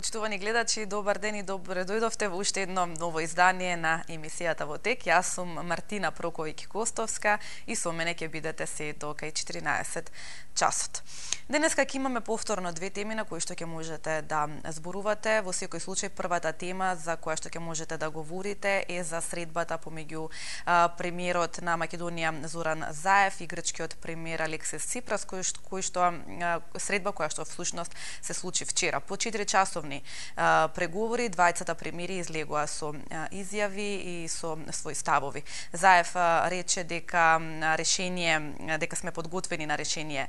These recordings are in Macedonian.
почитувани гледачи, добар ден и добре дојдовте во уште едно ново издание на емисијата Во тек. Јас сум Мартина Проковиќ-Костовска и со мене ќе бидете се до кај 14 часот. Денеска ќе имаме повторно две теми на кои што ќе можете да зборувате. Во секој случај првата тема за која што ќе можете да говорите е за средбата помеѓу премиерот на Македонија Зоран Заев и грчкиот премиер Алексис Ципрас, средба која што всушност се случи вчера. По 4-часовни преговори, двајцата премиери излегоа со изјави и со своји ставови. Заев рече дека дека сме подготвени на решение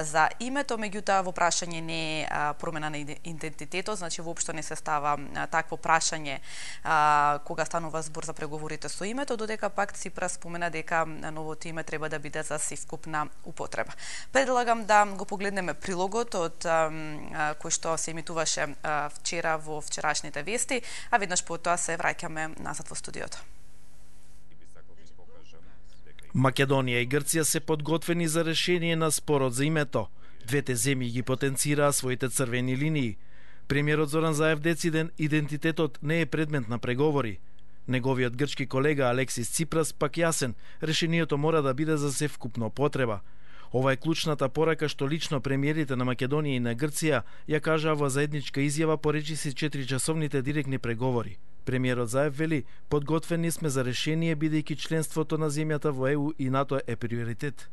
за името, меѓутоа во прашање не е промена на идентитетот, значи воопшто не се става такво прашање кога станува збор за преговорите со името, додека пак Ципрас спомена дека новото име треба да биде за севкупна употреба. Предлагам да го погледнеме прилогот од кој што се емитуваше вчера во вчерашните вести, а веднаш потоа се враќаме назад во студиото. Македонија и Грција се подготвени за решение на спорот за името. Двете земји ги потенцираа своите црвени линии. Премиерот Зоран Заев дециден идентитетот не е предмет на преговори. Неговиот грчки колега Алексис Ципрас пак јасен, решението мора да биде за севкупна потреба. Ова е клучната порака што лично премиерите на Македонија и на Грција ја кажаа во заедничка изјава по речиси 4-часовните директни преговори. Премиерот Заев вели, подготвени сме за решение бидејќи членството на земјата во ЕУ и НАТО е приоритет.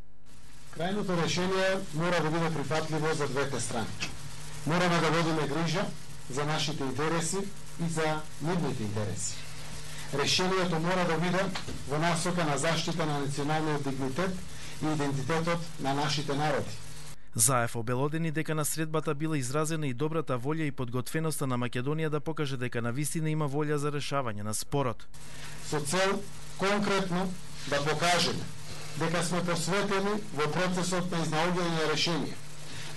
Крајното решение мора да биде прифатливо за двете страни. Мораме да водиме грижа за нашите интереси и за нивните интереси. Решението мора да биде во насока на заштита на националниот дигнитет и идентитетот на нашите народи. Заев обелодени дека на средбата била изразена и добрата волја и подготвеноста на Македонија да покаже дека навистина има волја за решавање на спорот. Со цел конкретно да покажеме дека сме посветени во процесот на изнаоѓање на решение.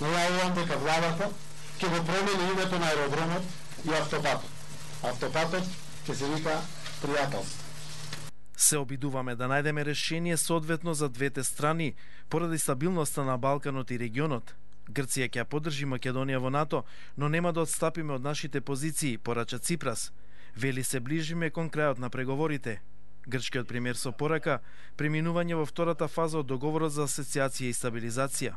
Најавувам дека владата ќе го промени името на аеродромот и автопатот. Автопатот ќе се вика пријателство. Се обидуваме да најдеме решение соодветно за двете страни, поради стабилноста на Балканот и регионот. Грција ќе поддржи Македонија во НАТО, но нема да отстапиме од нашите позиции, порача Ципрас. Вели се ближиме кон крајот на преговорите. Грчкиот премиер со порака преминување во втората фаза од договорот за асоциација и стабилизација.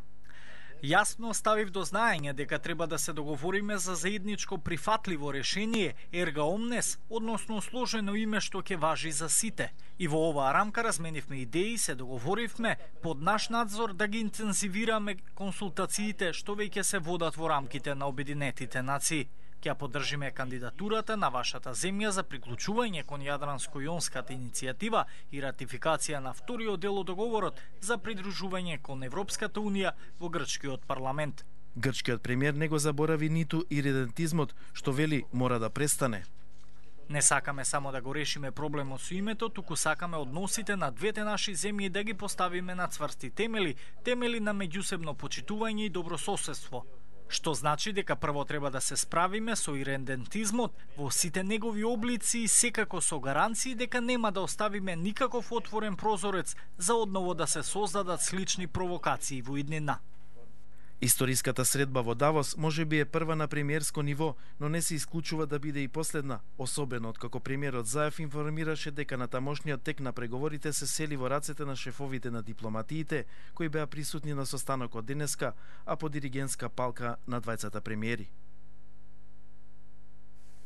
Јасно оставив до знаење дека треба да се договориме за заедничко прифатливо решение ерга омнес, односно сложено име што ќе важи за сите. И во оваа рамка разменивме идеи, се договоривме под наш надзор да ги интензивираме консултациите што веќе се водат во рамките на Обединетите нации. Ќе поддржиме кандидатурата на вашата земја за приклучување кон Јадранско-јонската иницијатива и ратификација на вториот дел од договорот за придружување кон Европската унија во грчкиот парламент. Грчкиот премиер не го заборави ниту иридентизмот, што вели мора да престане. Не сакаме само да го решиме проблемот со името, туку сакаме односите на двете наши земји да ги поставиме на цврсти темели на меѓусебно почитување и добрососедство. Што значи дека прво треба да се справиме со иридентизмот во сите негови облици и секако со гаранции дека нема да оставиме никаков отворен прозорец за одново да се создадат слични провокации во иднина. Историската средба во Давос може би е прва на премиерско ниво, но не се исклучува да биде и последна, особено откако премиерот Заев информираше дека на тамошниот тек на преговорите се сели во рацете на шефовите на дипломатиите, кои беа присутни на состанокот денеска, а по диригентска палка на двајцата премиери.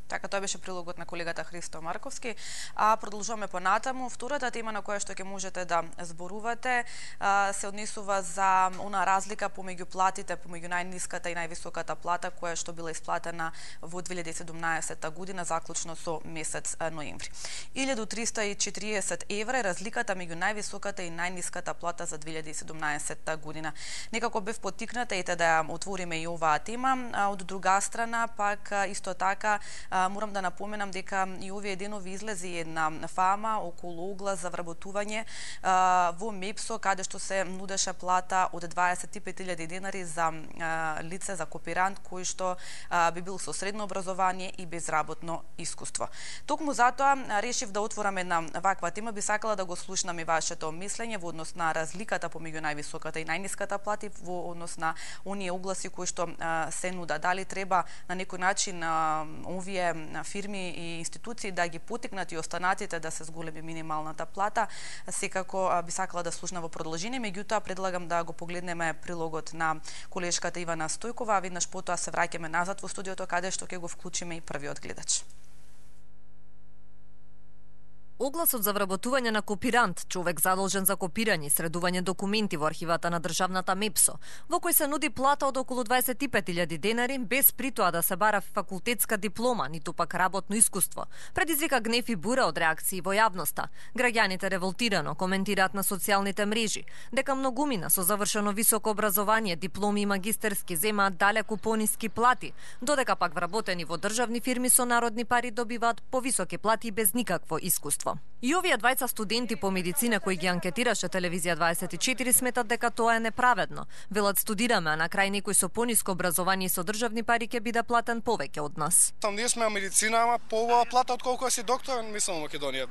Така, тоа беше прилогот на колегата Христо Марковски. Продолжуваме понатаму. Втората тема на која што ќе можете да зборувате се однесува за она разлика помеѓу платите, помеѓу најниската и највисоката плата која што била исплатена во 2017 година, заклучно со месец ноември. 1340 евра е разликата меѓу највисоката и најниската плата за 2017 година. Некако бев поттикната ете да ја отвориме и оваа тема, од друга страна пак исто така Морам да напоменам дека и овие денови излези една фама околу угла за вработување во МЕПСО, каде што се нудеше плата од 25.000 денари за лице, за копирант, кој што би бил со средно образование и безработно искуство. Токму затоа решив да отворам една ваква тема. Би сакала да го слушнам и вашето мислење во однос на разликата помеѓу највисоката и најниската плата, во однос на оние огласи кои што се нуда. Дали треба на некој начин овие фирми и институции да ги потикнат и останатите да се зголеми минималната плата? Секако би сакала да слушнам во продолжение, меѓутоа предлагам да го погледнеме прилогот на колешката Ивана Стојкова, а веднаш потоа се враќаме назад во студиото каде што ќе го вклучиме и првиот гледач. Огласот за вработување на копирант, човек задолжен за копирање и средување документи во архивата на државната МЕПСО, во кој се нуди плата од околу 25.000 денари, без при тоа да се бара факултетска диплома, ниту пак работно искуство, предизвика гнев и бура од реакции во јавноста. Граѓаните револтирано коментираат на социјалните мрежи дека многумина со завршено високо образование, дипломи и магистерски земаат далеку пониски плати, додека пак вработени во државни фирми со народни пари добиваат повисоки плати без никакво искуство. И овие двајца студенти по медицина кои ги анкетираше Телевизија 24 сметат дека тоа е неправедно. Велат студираме, а на крај некој со пониско образование и со државни пари ќе биде платен повеќе од нас. Ние сме медицина, ама поубава плата отколку си доктор, мислам, во Македонија.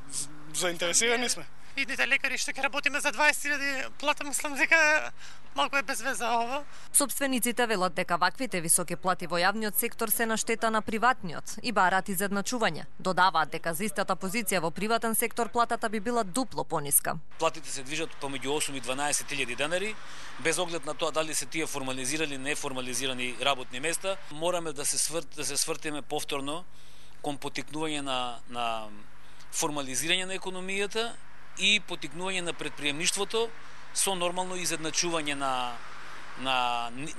Заинтересирани сме. Идните лекари што ќе работиме за 20.000 плата, мислам дека малку е без веза ова. Собствениците велат дека ваквите високи плати во јавниот сектор се на штета на приватниот и бараат изедначување. Додаваат дека за истата позиција во приватен сектор платата би била дупло пониска. Платите се движат помеѓу 8 и 12.000 денари, без оглед на тоа дали се тие формализирани или неформализирани работни места. Мораме да се свртиме повторно кон потикнување на формализирање на економијата и потикнување на предприемништвото со нормално изедначување на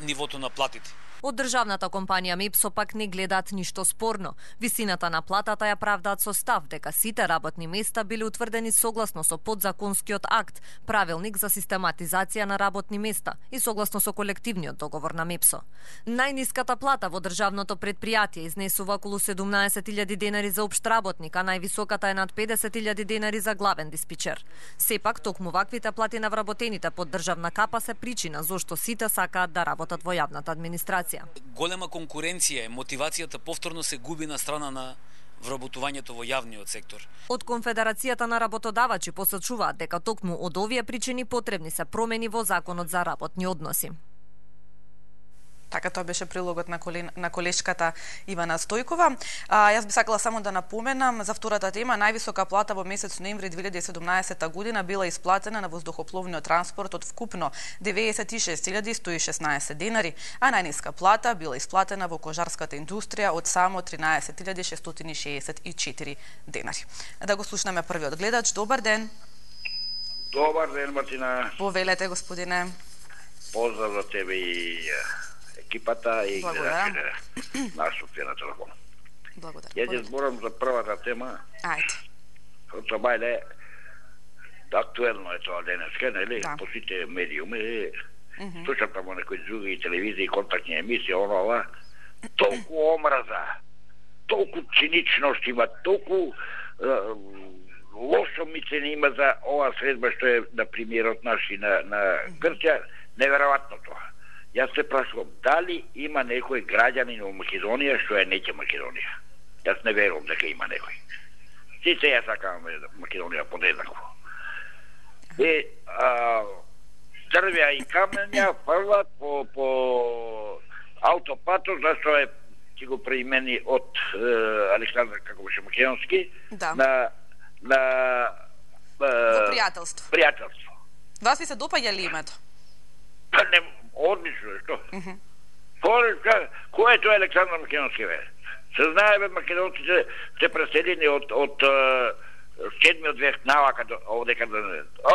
нивото на платите. Од државната компанија МЕПСО пак не гледаат ништо спорно. Висината на платата ја правдаат со став дека сите работни места биле утврдени согласно со подзаконскиот акт, правилник за систематизација на работни места и согласно со колективниот договор на МЕПСО. Најниската плата во државното предпријатие изнесува околу 17.000 денари за општ работник, а највисоката е над 50.000 денари за главен диспичер. Сепак, токму ваквите плати на вработените под државна капа се причина зошто сите сакаат да работат во јавната администрација. Голема конкуренција, мотивацијата повторно се губи на страна на вработувањето во јавниот сектор. Од Конфедерацијата на работодавачи посочуваат дека токму од овие причини потребни се промени во законот за работни односи. Така, тоа беше прилогот на колешката Ивана Стојкова. Јас би сакала само да напоменам за втората тема. Највисока плата во месец ноември 2017 година била исплатена на воздухопловниот транспорт од вкупно 96.116 денари, а најниска плата била исплатена во кожарската индустрија од само 13.664 денари. Да го слушнеме првиот гледач. Добар ден. Добар ден, Мартина. Повелете, господине. Поздрав за тебе и екипата и гледачите на Софија на телефон. Благодарам. Ја ќе зборам за првата тема. Ајде. Со бајле, актуелно е тоа денеска, нели? Да. По сите медиуми, слушам тамо некои други телевизии, контактни емисии, онова, толку омраза, толку циничност има, толку лошо мислење има за ова средба што е на премиерот наш и на Грција, неверојатно тоа. Јас се прашувам, дали има некој граѓанин во Македонија што е неќе Македонија? Јас не верувам дека има некој. Сите ја сакаме Македонија подеднакво. Дрвја и камења фрлат по аутопатот, зашто е ќе го преимени од Александар, како беше македонски, на пријателство. Пријателство. Вас ви се допаѓа ли името? Не, одлично е, што? Кој е тој Александар Македонски, бе? Се знае, бе, македонците се преселени од 7-миот век навака овдека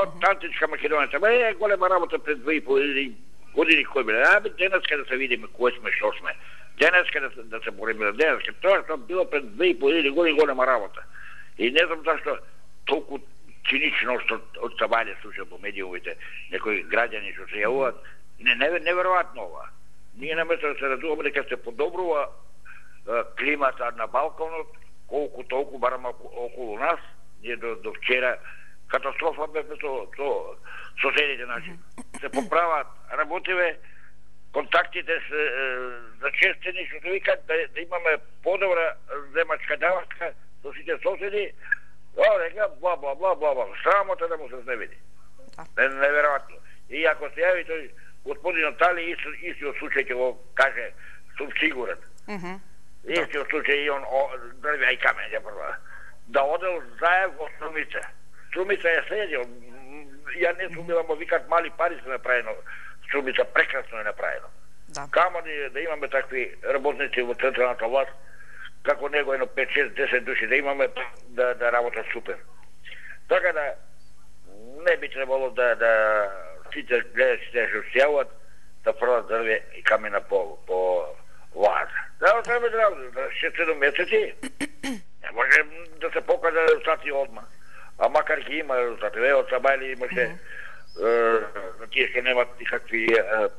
од Тантичка Македонија. Бе, голема работа пред 2,5 години кој биле. Денеска да се видиме кој сме, што сме. Денеска да се бориме за денеска. Тоа што било пред 2,5 години голема работа. И не знам зашто толку циничност од Сабајле слушам по медиумите, некои граѓани што се јавуваат. Неверојатно ова. Ние наместо да се разумеме дека се подобрува климата на Балканот, колку толку барам околу нас, ние до вчера катастрофа бевме со соседите наши. Се поправат, работиме, контактите се зачестени, што се викат да имаме подобра земачка давачка со сите соседи. Река, бла, бла, бла, бла, бла. Срамота да му се зневиди. Невероятно. И ако се яви тој господин Отали, истиот случај ќе го каже, сум сигурен. Истиот случај и он дрвја и камења прва. Да одел Заев во Струмица. Струмица е следил. Ја не сум била, му викат, мали пари се направено. Струмица прекрасно е направено. Камо да имаме такви работници во централната власт, како него едно 5, 6, 10 души да имаме да работат супер. Така да не би требало да сите гледачите што се јават да фрлат дрве и камена по власт. Да, треба да 6-7 месеци не може да се покажа резултати одма. А макар ќе има резултати. Ево, Цабајли имаше тие што немат никакви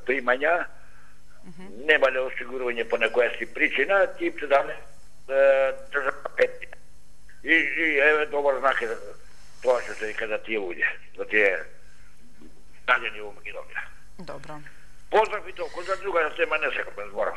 примања, немале осигурување по некоја си причина, тип се дане државни. И еве добар знак е тоа што се вика за тие луѓе, за тие граѓани во Македонија. Добро. Поздрав и толку, за друга тема не секам да зборам.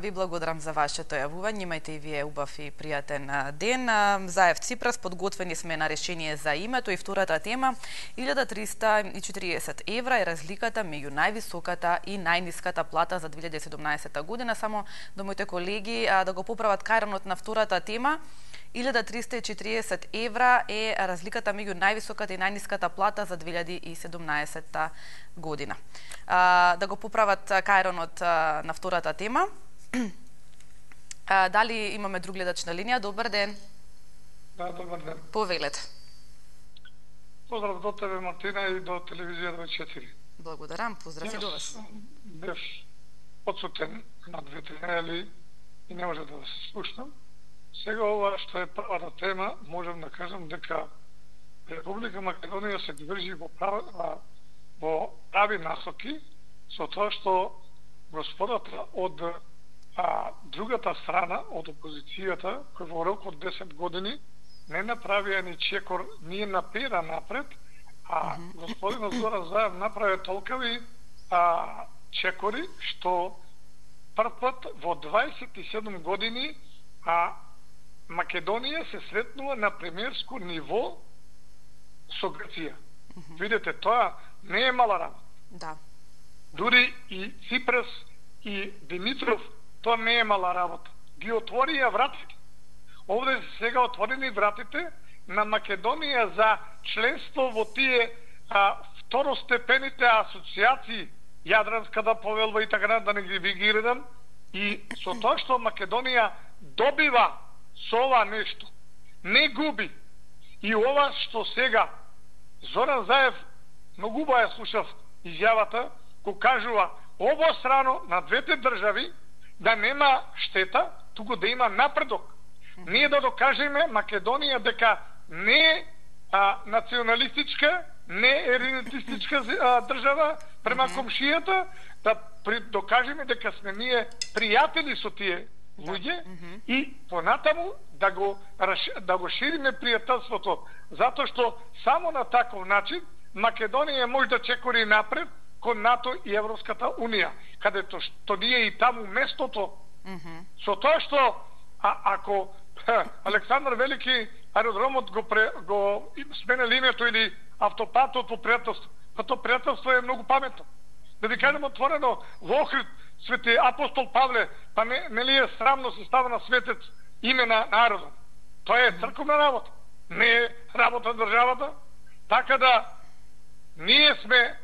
Ви благодарам за вашето јавување. Имајте и вие убав и пријатен ден. Заев Ципрас, подготвени сме на решение за името. И втората тема, 1340 евра е разликата меѓу највисоката и најниската плата за 2017 година. Само до моите колеги да го поправат кајранот на втората тема. 1340 евра е разликата меѓу највисоката и најниската плата за 2017 година. Да го поправат кајронот на втората тема. Дали имаме друг гледач на линија? Добар ден. Да, добар ден. Повелете. Поздрав до тебе, Мартина, и до телевизија 24. Благодарам, поздрав и до вас. Бев подсутен на 2 недели и не може да се слушнам. Сега ова што е првата тема, можам да кажам дека Република Македонија се движи во прави насоки со тоа што господата од другата страна, од опозицијата, кој во рок од 10 години не направија ни чекор, ние напера напред, а господинот Зоран Заев направи толкави чекори што прв пат во 27 години Македонија се сретнува на премиерско ниво со Грција. Видете, тоа не е мала работа. Да. Дури и Ципрас и Димитров, тоа не е мала работа. Ги отворија вратите. Овде сега отворени вратите на Македонија за членство во тие второстепените асоциации, Јадранската повелба и така да не ги вигирам, и со тоа што Македонија добива со ова нешто, не губи. И ова што сега Зоран Заев, многу убаво ја слушав изјавата, кој кажува обострано на двете држави да нема штета, туку да има напредок. Ние да докажеме Македонија дека не е националистичка, не е еринетистичка држава према комшијата, да докажеме дека сме ние пријатели со тие луѓе и понатаму да го шириме пријателството, затоа што само на таков начин Македонија може да чекори напред кон НАТО и Европската Унија, кадето што ние и таму местото. Со тоа што ако Александар Велики аеродромот го смене името или автопатот по пријателство, па то пријателство е многу паметно. Да ви кажем отворено, во Охрид Свети апостол Павле, па не ли е срамно се става на светец име на народот? Тоа е црковна работа, не е работа на државата. Така да, ние сме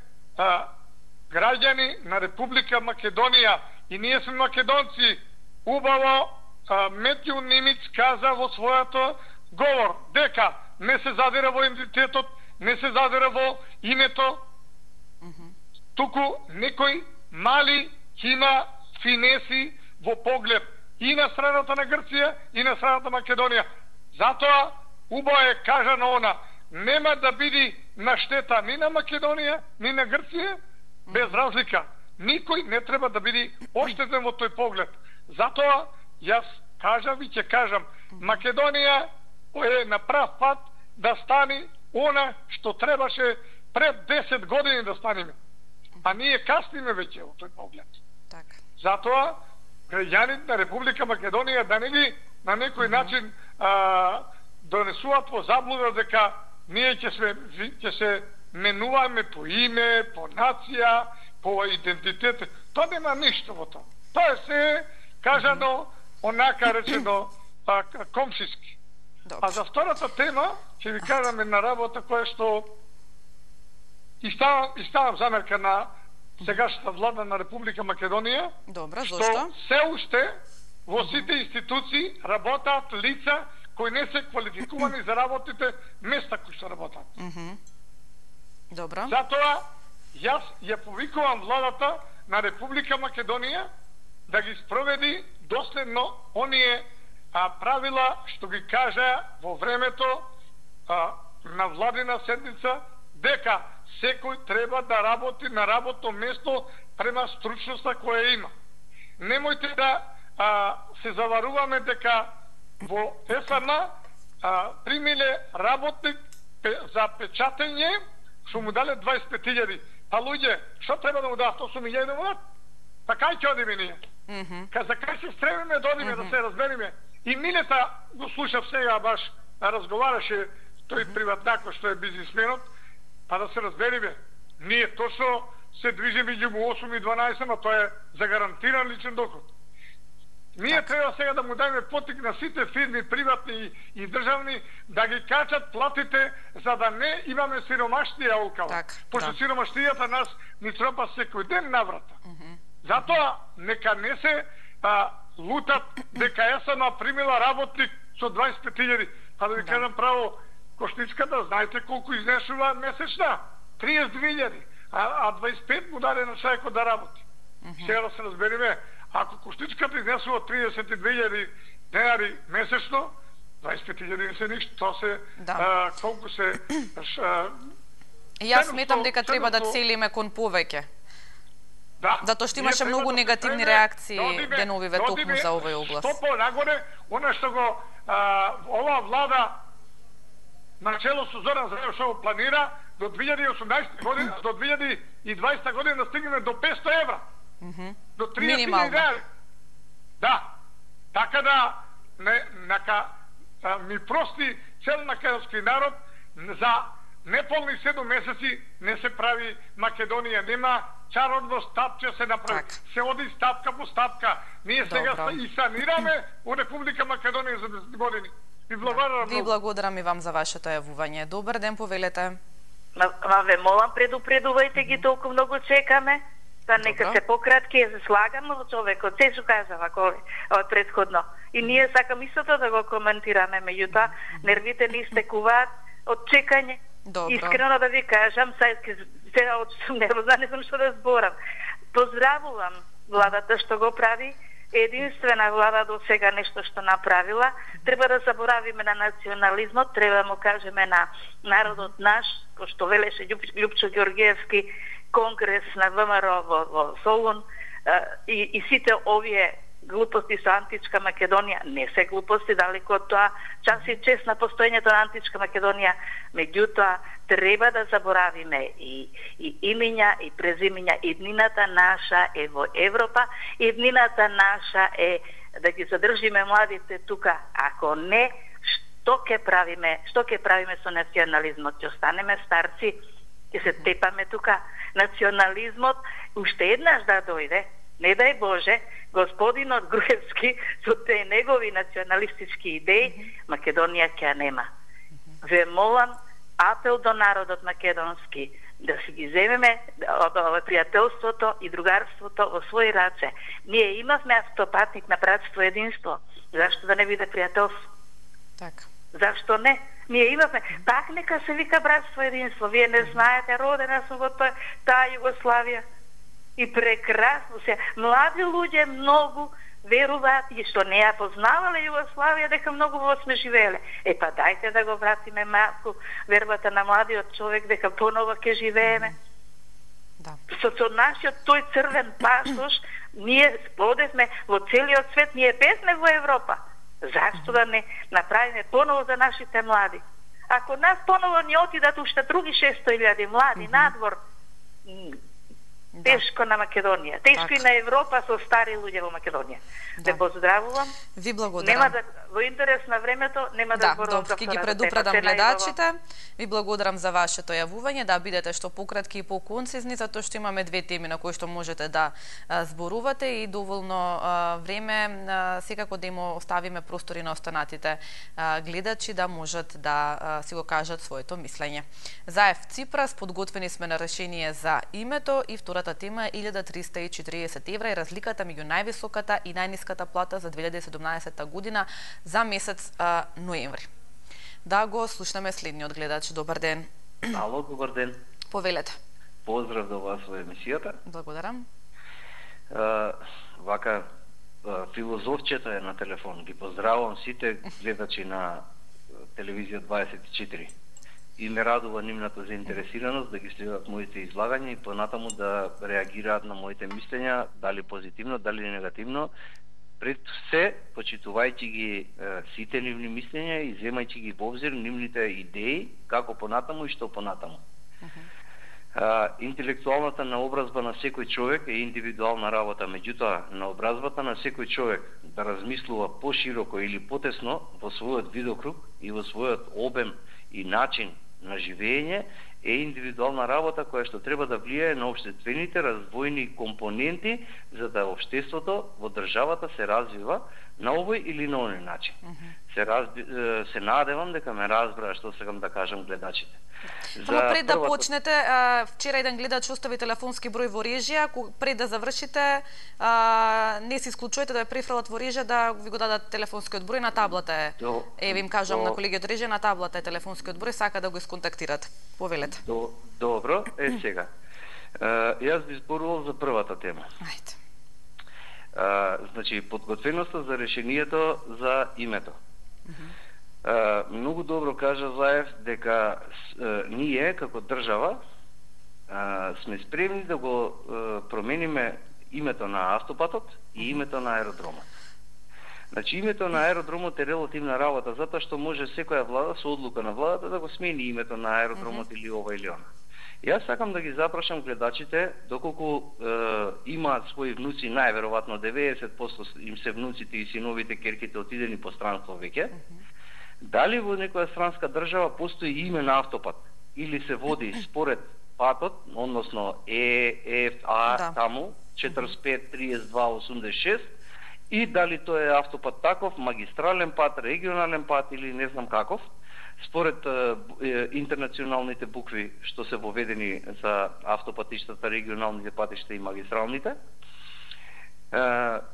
граѓани на Република Македонија и ние сме македонци. Убаво Метју Нимиц каза во својата говор дека не се задира во идентитетот, не се задира во името, туку некој мали има финеси во поглед и на страната на Грција и на страната на Македонија. Затоа убаво е кажано она, нема да биде на штета ни на Македонија, ни на Грција, без разлика. Никој не треба да биде оштетен во тој поглед. Затоа јас кажам и ќе кажам, Македонија е на прав пат да стане она што требаше пред 10 години да станеме. А ние касниме веќе во тој поглед. Така. Затоа граѓаните на Република Македонија да не ги на некој начин донесуваат во заблуда дека ние ќе се менуваме по име, по нација, по идентитет. Тоа нема ништо во тоа. Тоа е се кажано онака речено комшиски. Добре. А за втората тема ќе ви кажам една работа која што и ставам замерка на сегашната влада на Република Македонија. Добро, што зошто? се уште во сите институции работат лица кои не се квалификувани за работите места кои што работат. Добро. Затоа јас ја повикувам владата на Република Македонија да ги спроведи доследно оние правила што ги кажа во времето на владина седница дека секој треба да работи на работно место према стручноста која има. Немојте да се заваруваме дека во СН примиле работник за печатење што му дале 25.000. Па луѓе, што треба да му дадат 8.000 да му дадат? Па кај ќе одиме ние? За кај се стремиме да одиме да се разбериме? И Милета го слушав сега баш разговараше тој приватнако што е бизнисменот, па да се разбериме. Ние точно се движиме меѓу 8 и 12, но тоа е загарантиран личен доход. Ние треба сега да му дајме потик на сите фирми, приватни и државни, да ги качат платите, за да не имаме сиромаштија олкава. Пошто сиромаштијата нас ни тропа секој ден на врата. Затоа, нека не се лутат дека СН примила работник со 25.000. Па да ви кажам право, Коштичката, знаете колку изнесува месечна? 32.000. А 25 му даде на човекот да работи. Сега да се разбериме, ако Коштичката изнесува 32.000 денари месечно, 25.000 не се ништо, тоа се колку се... И јас сметам дека треба да целиме кон повеќе. Затоа што имаше многу негативни реакции деновиве токму за овој оглас. Што понагоре, она што го ова влада начело со Зоран Заев што го планира до 2018 година, до 2020 година да стигнеме до 500 евра. До 30.000 евра. Да. Така да нека ми прости цел македонски народ, за неполни 7 месеци не се прави Македонија, нема чародно стапче се направи. Се оди стапка по стапка. Ние сега и санираме у Република Македонија за 10 години. Ви благодарам и вам за вашето јавување. Добар ден, повелете. Ве молам, предупредувајте ги, толку многу чекаме. Па нека се пократки, ја се слагам во човекот, се што кажава предходно. И ние сакам истото да го коментираме, меѓутоа нервите ни стекуваат од чекање. Искрено да ви кажам, сега сум нервозна, не знам што да зборам. Поздравувам владата што го прави, единствена влада до сега нешто што направила. Треба да заборавиме на национализмот, треба му кажеме на народот наш, кој што велеше Љупчо Ѓоргиевски, конгрес на ВМРО во Солун, и сите овие глупости со античка Македонија не се глупости, далеко од тоа, час и чест на постоењето на античка Македонија, меѓутоа треба да заборавиме и имиња и презимиња. Иднината наша е во Европа, иднината наша е да ги задржиме младите тука. Ако не, што ќе правиме со национализмот? Ќе останеме старци, ќе се тепаме тука. Национализмот уште еднаш да дојде, не дај Боже, господинот Груевски со тие негови националистички идеи, Македонија ќе нема. Ве молам, апел до народот македонски, да си ги земеме од пријателството и другарството во своји раце. Ние имавме автопатник на братство и единство. Зашто да не биде пријателство? Така. Зашто не? Ние имавме, пак нека се вика братство и единство. Вие не знаете, родена сум во таа Југославија. И прекрасно се. Млади луѓе многу веруваат и што не ја познавале Југославија, дека многу во сме живееле. Па дајте да го вратиме малку вербата на младиот човек дека поново ќе живееме. Со нашиот тој црвен пасош Ние одевме во целиот свет, ние безме во Европа. Зашто да не направиме поново за нашите млади? Ако нас поново не отидат уште други 600.000 млади надвор, тешко на Македонија. Тешко и на Европа со стари луѓе во Македонија. Ве поздравувам. Ви благодарам. Нема да во интерес на времето нема да зборувам за ги предупредам гледачите. Ви благодарам за вашето јавување, да бидете што пократки и поконцизни, затоа што имаме две теми на кои што можете да зборувате и доволно време секако да им оставиме простори на останатите гледачи да можат да си го кажат своето мислење. Заев Ципрас, подготвени сме на решение за името и втората тема е 1340 евра и разликата меѓу највисоката и најниската плата за 2017 година за месец ноември. Да го слушнеме следниот гледач. Добар ден. Ало, добар ден. Повелете. Поздрав до вас во емисијата. Благодарам. Вака, филозофчето е на телефон. Ги поздравувам сите гледачи на телевизија 24. И ме радува нивната заинтересираност да ги следат моите излагања и понатаму да реагираат на моите мислења, дали позитивно, дали негативно, пред се почитувајќи ги сите нивни мислења и земајќи ги во обзир нивните идеи, како понатаму и што понатаму. Интелектуалната наобразба на секој човек е индивидуална работа, меѓутоа наобразбата на секој човек да размислува пошироко или потесно во својот видокруг и во својот обем и начин на живење е индивидуална работа која што треба да влијае на општествените развојни компоненти за да општеството во државата се развива на овој или на оној начин. Се надевам дека ме разбра што сакам да кажам гледачите. Само пред да почнете, вчера еден гледач остави телефонски број во режија, пред да завршите, не се исклучувате да ја префрлат во режија да ви го дадат телефонскиот број на таблата е. Еве им кажам на колегиот режија на таблата е телефонскиот број, сака да го исконтактират. Повелете. Добро, сега. Јас би зборувал за првата тема. Ајде. Значи, подготвеноста за решението за името. Многу добро кажа Заев дека ние, како држава, сме спремни да го промениме името на автопатот и името на аеродромот. Значи, името на аеродромот е релативна работа, затоа што може секоја влада со одлука на владата да го смени името на аеродромот или ова или она. Јас сакам да ги запрашам гледачите, доколку имаат своји внуци, најверојатно 90% им се внуците и синовите, керките отидени по странство веќе, дали во некоја странска држава постои име на автопат или се води според патот, односно ЕФА таму 45 32 86, и дали тој е автопат таков, магистрален пат, регионален пат или не знам каков, според интернационалните букви што се воведени за автопатиштата, регионалните патишта и магистралните.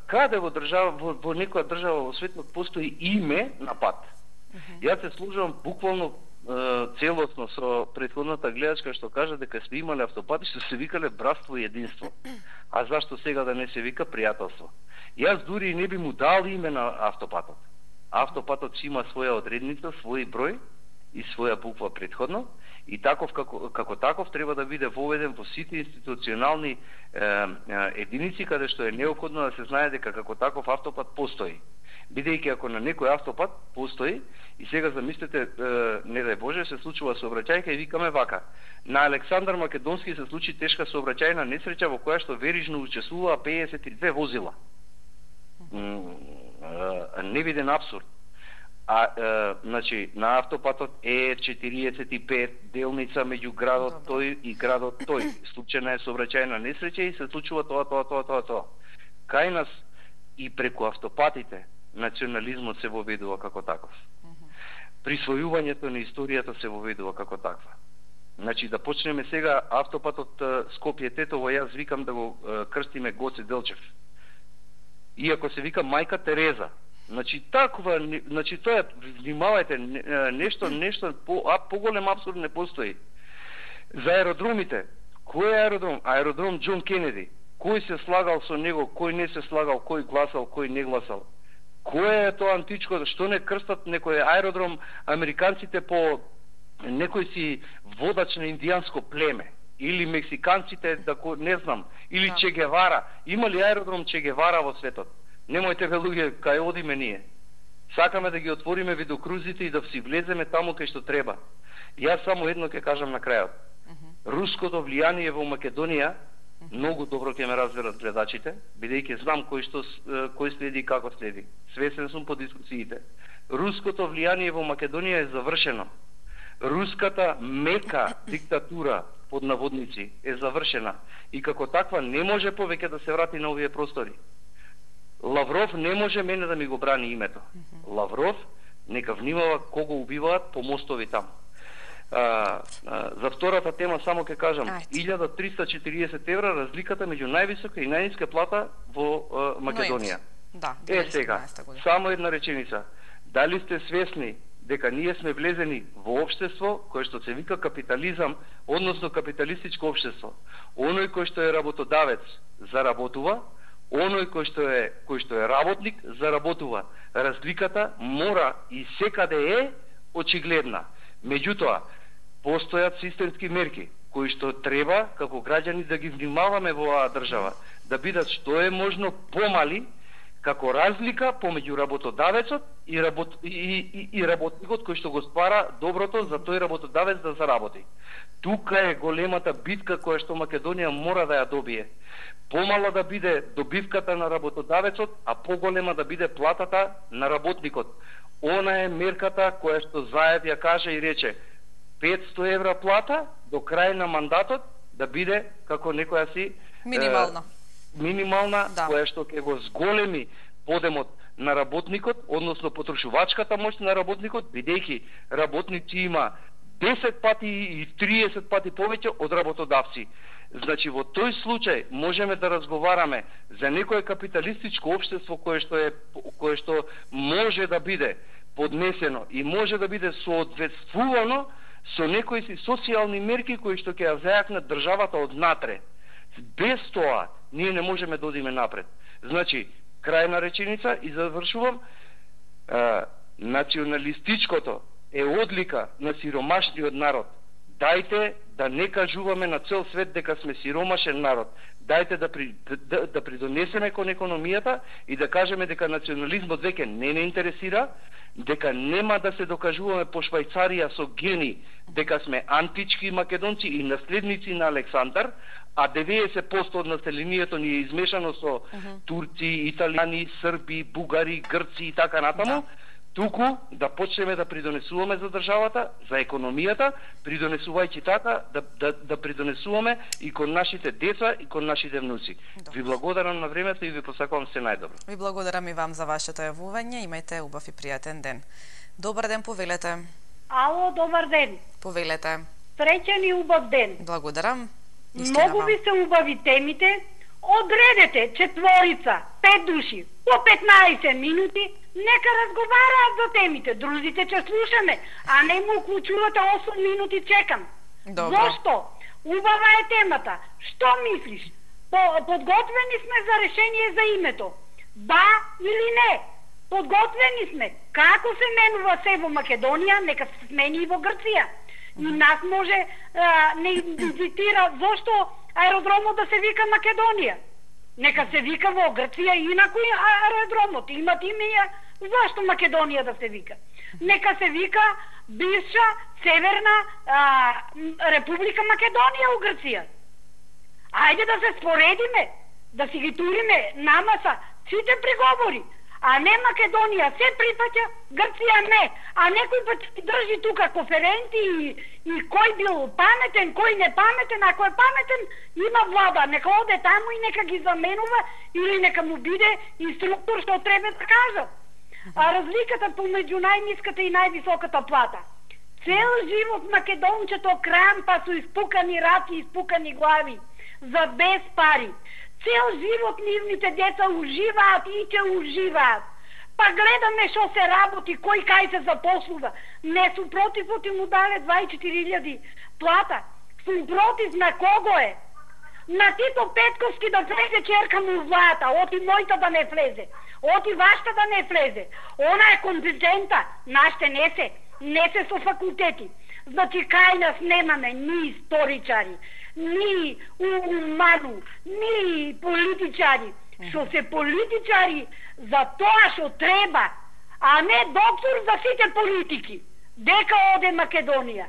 Каде во некоја држава во светот постои име на пат? Јас се служувам буквално целосно со претходната гледачка што кажа дека сме имале автопати што се викале братство и единство. А зашто сега да не се вика пријателство? Јас дури не би му дал име на автопатот. Автопатот си има своја одредница, свој број и своја буква претходно и таков како таков треба да биде воведен во сите институционални единици каде што е неопходно да се знае дека како таков автопат постои. Бидејќи ако на некој автопат постои и сега замислете, не дај Боже, се случува сообраќајка и викаме вака. На Александар Македонски се случи тешка сообраќајна несреќа во која што верижно учествуваа 52 возила. Невиден апсурд. Значи, на автопатот Е45 делница меѓу градот тој и градот тој. Случајна е сообраќајна несреќа и се случува тоа. Кај нас и преку автопатите национализмот се воведува како таков. Присвојувањето на историјата се воведува како таква. Значи, да почнеме сега автопатот Скопје-Тетово, јас викам да го крстиме Гоце Делчев. Иако се вика Мајка Тереза. Значи, такова, значи, тоа е, внимавајте, нешто поголем апсурд не постои. За аеродромите, кој е аеродром? Аеродром Џон Кенеди. Кој се слагал со него, кој не се слагал, кој гласал, кој не гласал. Кој е тоа античко, што не крстат некој аеродром американците по некој си водач на индијанско племе. или мексиканците, не знам, или Че Гевара. Има ли аеродром Че Гевара во светот? Немојте ве луѓе, кај одиме ние. Сакаме да ги отвориме видокрузите и да си влеземе таму кај што треба. Јас само едно ќе кажам на крајот. Руското влијание во Македонија, многу добро ќе ме разберат гледачите, бидејќи знам кој следи и како следи. Свесен сум по дискусиите. Руското влијание во Македонија е завршено. Руската мека диктатура под наводници е завршена и како таква не може повеќе да се врати на овие простори. Лавров не може мене да ми го брани името. Лавров нека внимава кого убиваат по мостови таму. За втората тема само ќе кажам 1340 евра разликата меѓу највисока и најниска плата во Македонија. Сега, само една реченица. Дали сте свесни дека ние сме влезени во општество кое што се вика капитализам, односно капиталистичко општество. Оној кој што е работодавец заработува, оној кој што е работник заработува. Разликата мора и секаде е очигледна. Меѓутоа, постојат системски мерки кои што треба како граѓани да ги внимаваме во оваа држава, да бидат што е можно помали како разлика помеѓу работодавецот и работникот кој што го ствара доброто за тој работодавец да заработи. Тука е големата битка која што Македонија мора да ја добие. Помала да биде добивката на работодавецот, а поголема да биде платата на работникот. Она е мерката која што Заев ја каже и рече 500 евра плата до крај на мандатот да биде како некоја си минимална која што ќе го зголеми подемот на работникот, односно потрошувачката моќ на работникот, бидејќи работници има 10 пати и 30 пати повеќе од работодавци. Значи во тој случај можеме да разговараме за некое капиталистичко општество кое што може да биде поднесено и може да биде соодветствувано со некои си социјални мерки кои што ќе ја зајакнат државата однатре. Без тоа ние не можеме да одиме напред. Значи, крајна реченица и завршувам, националистичкото е одлика на сиромашниот народ. Дајте да не кажуваме на цел свет дека сме сиромашен народ. Дајте да придонесеме кон економијата и да кажеме дека национализмот веќе не интересира, дека нема да се докажуваме по Швајцарија со гени дека сме антички македонци и наследници на Александар, а 90% од населението ни е измешано со турци, италијани, срби, бугари, грци и така натаму. Туку да почнеме да придонесуваме за државата, за економијата, придонесувајќи така да придонесуваме и кон нашите деца и кон нашите внуци. Ви благодарам на времето и ви посакувам се најдобро. Ви благодарам и вам за вашето јавување. Имајте убав и пријатен ден. Добар ден, повелете. Ало, добар ден. Повелете. Среќен и убав ден. Благодарам. Многу ви се убави темите. Одредете 4, 5 души по 15 минути, нека разговараат за темите, друзите ќе слушаме, а не му уклучувате 8 минути чекам. Добро. Зошто? Убава е темата. Што мислиш? Подготвени сме за решение за името. Да или не? Подготвени сме. Како се менува се во Македонија, нека се смени и во Грција. И нас може не инвитира зошто аеродромот да се вика Македонија. Нека се вика во Грција и инакој аеродромот. Имат имеја зашто Македонија да се вика. Нека се вика бивша Северна Република Македонија у Грција. Ајде да се споредиме, да си ги туриме намаса сите преговори. А не Македонија се припаќа, Грција не. А некој пат држи тука конференции и кој бил паметен, кој не паметен. Ако е паметен, има влада. Нека оде таму и нека ги заменува или нека му биде инструктор што треба да кажа. А разликата помеѓу најниската и највисоката плата. Цел живот македончето крампа со испукани раки и испукани глави за без пари. Цел живот нивните деца уживаат и ќе уживаат. Па гледаме што се работи, кој кај се запослува. Не сум против оти му дале 24.000 плата. Сум против на кого е? На Тито Петковски да влезе черка му влата, оти мојта да не влезе, оти вашата да не влезе. Она е компетента, нашите не се со факултети. Значи кај нас немаме ни историчари, ни уману, ни политичари. Што се политичари за тоа што треба, а не доктор за сите политики. Дека оде Македонија.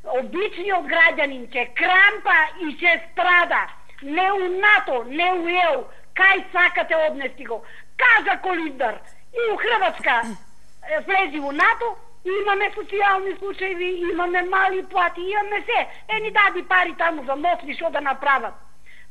Обичниот граѓанин ќе крампа и ќе страда. Не у НАТО, не у ЕУ. Кај сакате однести го. Кажа Колиндар. И у Хрватска влези у НАТО, имаме социјални случаи, имаме мали плати, имаме се. Ни дади пари таму за носли што да направат.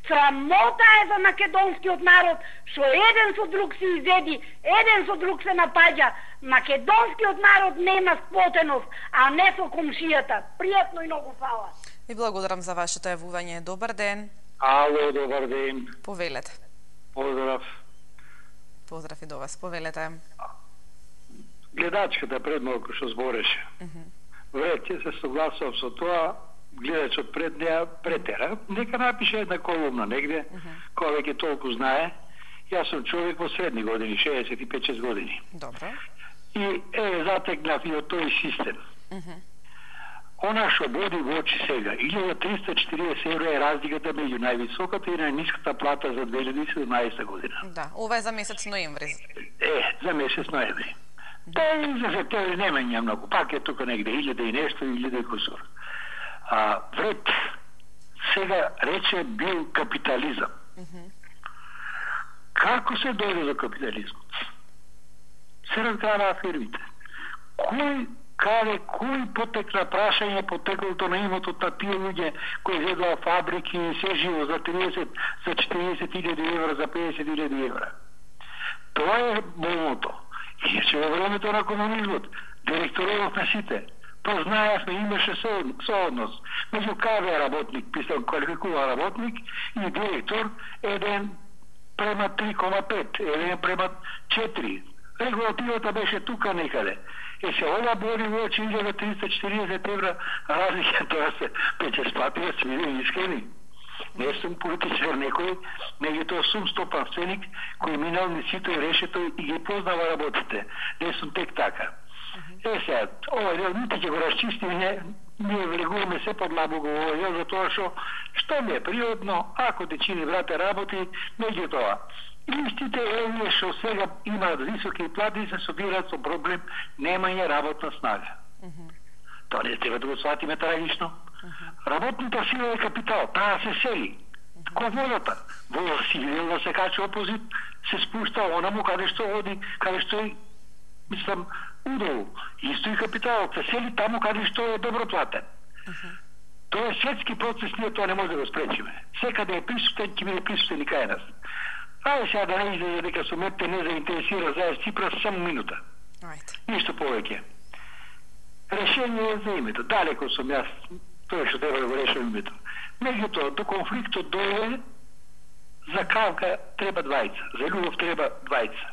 Срамота е за македонскиот народ, што еден со друг се изеди, еден со друг се напаѓа. Македонскиот народ нема сплотеност, а не со комшијата. Пријатно и многу фала. И благодарам за вашето јавување. Добар ден. Ало, добар ден. Повелете. Поздрав. Поздрав и до вас. Повелете. Гледачката пред малку што збореше. Вред, ќе се согласувам со тоа, гледачот пред неа претера. Нека напише една колумна негде, која веќе толку знае. Јас сум човек во средни години, 65-6 години. Добро. И затегнав и од тој систем. Она што боди во очи сега, 1340 евро е разликата меѓу највисоката и најниската плата за 2017 година. Да, ова е за месец ноември. За месец ноември. Тој за септември не менја многу, пак е тука негде 1000 и нешто, 1000 и кусор. Вред, сега рече бил капитализам. Како се дојде до капитализмот? Се разграна фирмите. Кој потекна прашање потеклото на имотот на тие луѓе кои зедоа фабрики и се живо за 30, за 40.000 евра, за 50.000 евра. Тоа е болното. Иначе во времето на комунизмот, директорот на сите, познаевме, имаше сооднос меѓу КВ работник, писам квалификуван работник, и директор 1:3,5, 1:4. Регулативата беше тука некаде. Се ова бори во очи 1340 евра разлика, тоа се пече сплатија, се види искрени. Не сум политичар некој, меѓутоа сум стопанственик кој минал низ сито и решето и ги познава работите. Не сум тек така. Сега, ова дел нити ќе го расчистиме, ние влегуваме се подлабоко во овој дел, затоа што ми е природно, ако те чини брате работи, меѓутоа. Истите овие што сега имаат високи плати се собираат со проблем немање работна снага. Тоа не треба да го сватиме трагично. Работната сила е капитал, таа се сели. Кој волата? Во сивил да се качува опозит, се спушта онаму каде што оди, каде што е, мислам, удолу. Исто и капиталот се сели таму каде што е добро платен. Тоа е светски процес, ние тоа не може да го спречиме. Секаде е присутен, ќе биде присутен и кај нас. Сега да не излезе дека сумете не заинтересира за Ципрас само минута. Ништо повеќе. Решение за името. Далеко сум јас, тоа што треба да го решам името. Меѓутоа, до конфликтот дојде, за кавка треба двајца, за љубов треба двајца.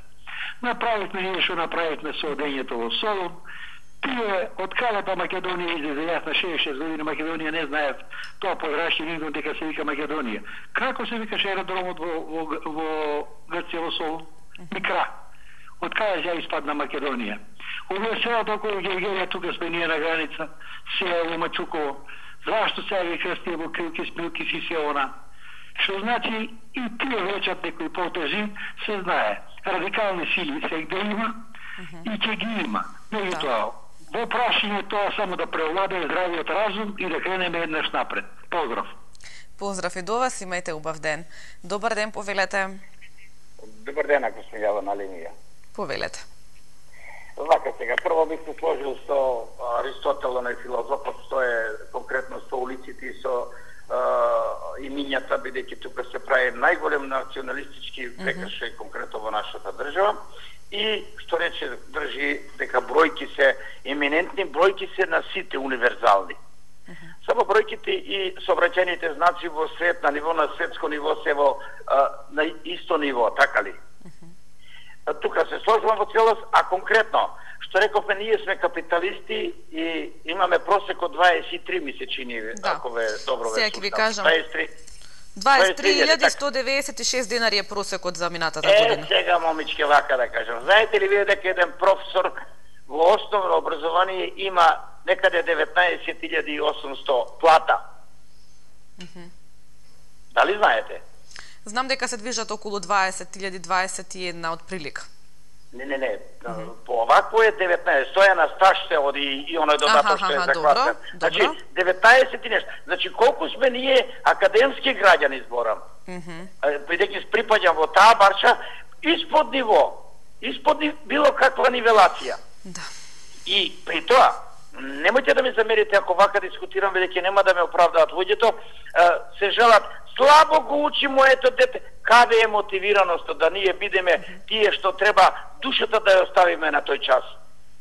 Направивме ние што направивме со одењето во Солун. Тие, од каде па Македонија излезе, јас на 66 години Македонија не знаев, тоа подраши нигдом дека се вика Македонија. Како се викаше аеродромот во Грција во Солун? Микра. Од каде ја испадна Македонија? Овие селата околу Гергерија, тука сме ние на граница, Сеево, Мачуково. Зашто сега ги крстија во Крилки, Смилки, Сисиона? Што значи и тие вречат некои потези, се знае. Радикални сили сегде има и ќе ги има. Меѓутоа, во прашање тоа само да преовладае здравиот разум и да кренеме еднаш напред. Поздрав. Поздрав и до вас, имајте убав ден. Добар ден, повелете. Добар ден, ако сме јава на линија. Повелете. Вака сега, прво бих се сложил со Аристотел, на филозофот, што е конкретно со улиците и со имињата, бидејќи тука се прави најголем националистички прекршај конкретно во нашата држава. И што рече држи дека бројки се еминентни, бројки се на сите универзални. Само бројките и сообраќајните знаци во свет, на ниво на светско ниво се на исто ниво, така ли? Тука се сложувам во целост, а конкретно, што рековме, ние сме капиталисти и имаме просек од 23 месечини, ако ве добро ве сега ќе ви кажам. 23.196 денари е просекот за минатата година. Сега, момичке, вака да кажам. Знаете ли вие дека еден професор во основно образование има некаде 19.800 плата? Дали знаете? Знам дека се движат околу 20.021 од прилика. Не. По овакво е 19. Тоа е на стаж се оди и оној додаток што е захватен. Значи 19 и нешто. Значи колку сме ние академски граѓани зборам. Бидејќи припаѓам во таа барча испод ниво, испод било каква нивелација. Да. И при тоа немојте да ме замерите ако вака дискутирам, бидејќи нема да ме оправдаат луѓето, се желат слабо го учи моето дете. Каде е мотивираноста да ние бидеме тие што треба душата да ја оставиме на тој час?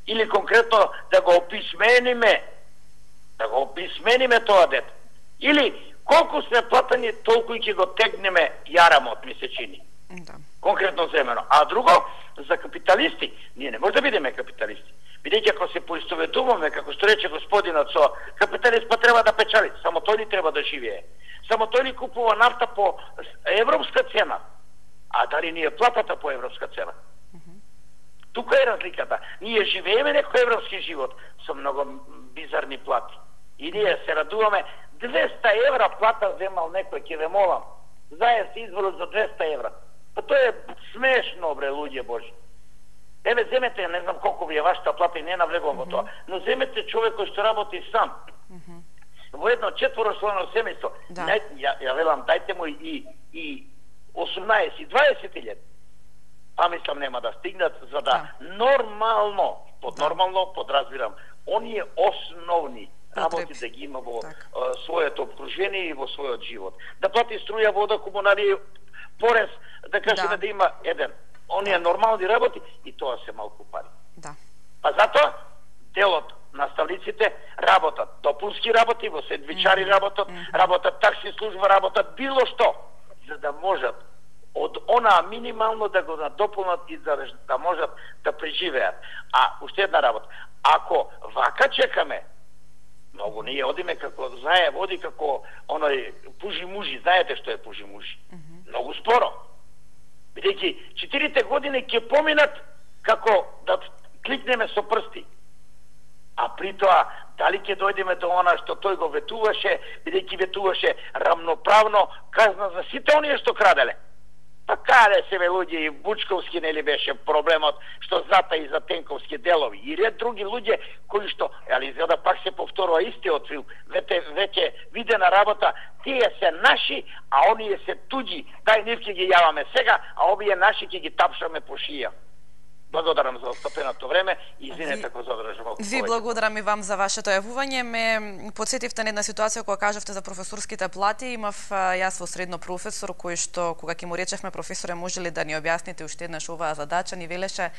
Или конкретно да го описмениме, тоа дете. Или колку сме платани, толку и ќе го тегнеме јарамот, ми се чини. Да. Конкретно земено. А друго, за капиталисти, ние не може да бидеме капиталисти. Бидејќи ако се поистоветуваме, како што рече господинот, со капиталист па треба да печали, само тој ни треба да живее. Само тој ни купува нафта по европска цена. А дали ни е платата по европска цена? Тука е разликата. Ние живееме некој европски живот со многу бизарни плати. И ние се радуваме 200 евра плата земал некој, ќе ве молам. Заед се изволил за 200 евра. Па тоа е смешно, бре, луѓе Божи. Еве, земете, не знам колку ви е вашата плата и не навлегувам во тоа, но земете човек кој што работи сам. Во едно 4-члено семејство, ја велам, дајте му и 18 и 20 илјади. Па мислам нема да стигнат, за да нормално, подразбирам, оние основни работи да ги има во своето обкружение и во својот живот. Да плати струја, вода, комуналии, порез, да кажеме да има еден. Оние нормални работи и тоа се малку пари. Да. А затоа делот наставниците работат, допунски работи, во сендвичари работат такси служба работат, било што, за да можат од она минимално да го надополнат и да можат да преживеат. А уште една работа, ако вака чекаме, многу ние одиме како Заев, оди како оној пужи мужи, знаете што е пужи мужи. Многу споро. Бидејќи 4 години ќе поминат како да кликнеме со прсти. А при тоа, дали ќе дојдеме до она што тој го ветуваше, бидејќи ветуваше рамноправно казна за сите оние што краделе. Па каде се бе луѓе, и Бучковски нели беше проблемот, што зата и за Тенковски делови, и ред други луѓе кои што, али изгледа пак се повторува истиот филм, веќе видена работа, тие се наши, а оние се туѓи, дај нив ќе ги јаваме сега, а овие наши ќе ги тапшаме по шија. Благодарам за остапеното време и извинете ако задржам малку. Ви благодарам и вам за вашето јавување. Ме потсетивте на една ситуација кога кажавте за професорските плати. Имав јас во средно професор кој што кога ќе му речевме професоре може ли да ни објасните уште еднаш оваа задача, ни велеше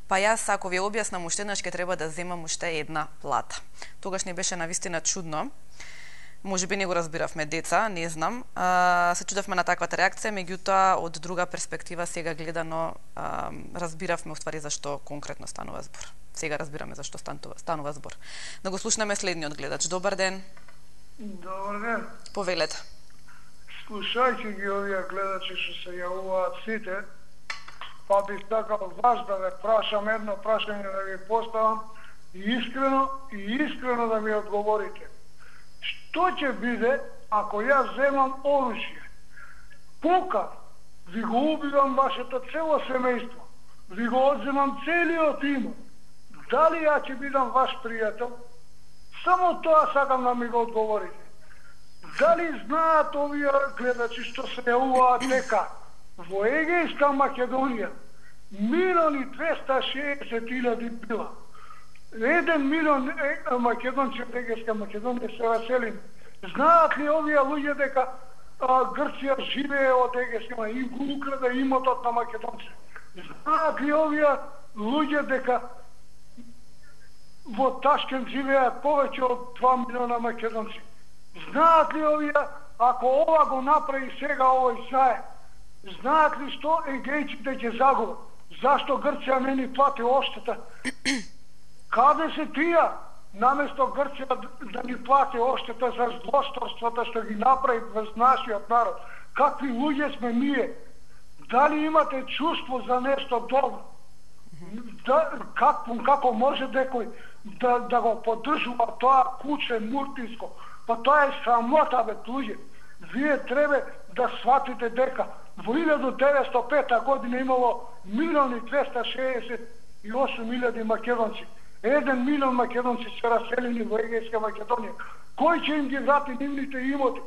па јас ако ви објаснам уште еднаш ќе треба да земам уште една плата. Тогаш ни беше навистина чудно. Може би не го разбиравме деца, не знам. Се чудевме на таквата реакција, меѓутоа од друга перспектива сега гледано разбиравме уствари зашто конкретно станува збор. Сега разбираме зашто станува збор. Да го слушнеме следниот гледач. Добар ден. Добар ден. Повелете. Слушајќи ги овие гледачи што се јавуваат сите, па бих сакал вас да ве прашам едно прашање да ви поставам и искрено да ми одговорите. Што ќе биде ако јас земам оружје? Покав, ви го убивам вашето цело семејство, ви го одземам целиот имот. Дали ја ќе бидам ваш пријател? Само тоа сакам да ми го одговорите. Дали знаат овие гледачи што се јавуваат дека во Егејска Македонија 1.260.000 била. 1 милион македонци од Егејска Македонија се раселени. Знаат ли овие луѓе дека Грција живее од Егејска и го украде имотот на македонци? Знаат ли овие луѓе дека во Ташкент живеат повеќе од 2 милиона македонци? Знаат ли овие, ако ова го направи сега овој Заев, знаат ли што егејците ќе загубат? Зашто Грција не ни плати оштета? Каде се тие? Наместо Грција да ни плати оштета за злосторствата што ги направи врз нашиот народ. Какви луѓе сме ние? Дали имате чувство за нешто добро? Како може некој да го поддржува тоа куче муртинско? Па тоа е срамота, бе, луѓе. Вие треба да сватите дека во 1905 година имало 1.268.000 македонци. 1 милион македонци се раселени во Егејска Македонија. Кој ќе им ги врати нивните имоти?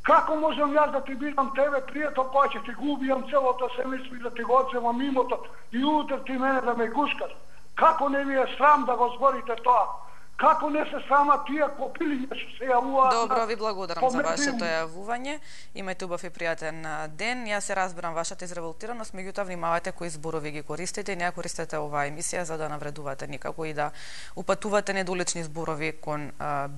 Како можам јас да ти бидам тебе пријател, па ќе ти го убијам целото семејство и да ти го одземам имотот и утре ти мене да ме гушкаш? Како не ви е срам да го зборите тоа? Како не се срама тие копилиња што се јавуваат? Добро, ви благодарам за вашето јавување. Имајте убав и пријатен ден. Јас се разбирам вашата изреволтираност, меѓутоа внимавајте кои зборови ги користите и не ја користете оваа емисија за да навредувате никако и да упатувате недолични зборови кон